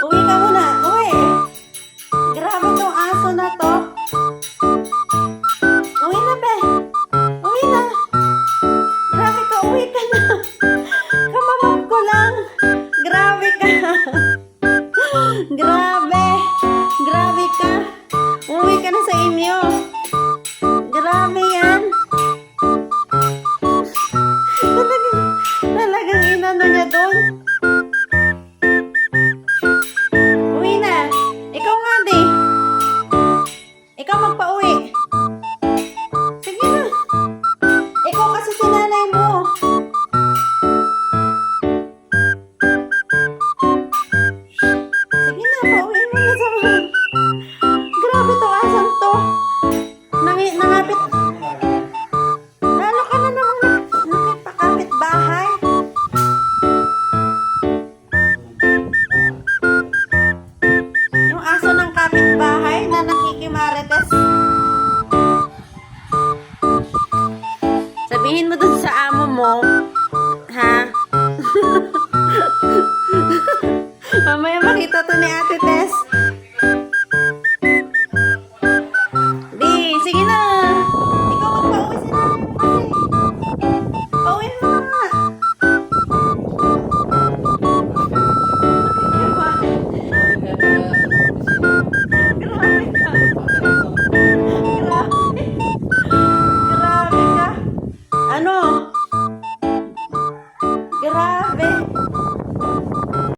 Uwi ka muna. Uwi. Grabe tong aso na to. Uwi na, be. Uwi na. Grabe ka. Uwi ka na. Kamamap ko lang. Grabe ka. Grabe. Grabe ka. Uwi ka na sa inyo. Grabe yan. Talagang inano niya doon. Uwi na. Ikaw nga, di. Ikaw magpa-uwi. Sige na. Ikaw kasi si nanay mo. Sige na, pauwi mo na sa mga. Grabe to, asan to? Nangapit. Lalo ka na naman nakipakapit bahay. Yung aso ng kapitbahay na nakikimarites. Sabihin mo dun sa amo mo, ha? Mamaya makita to ni Ate Tess.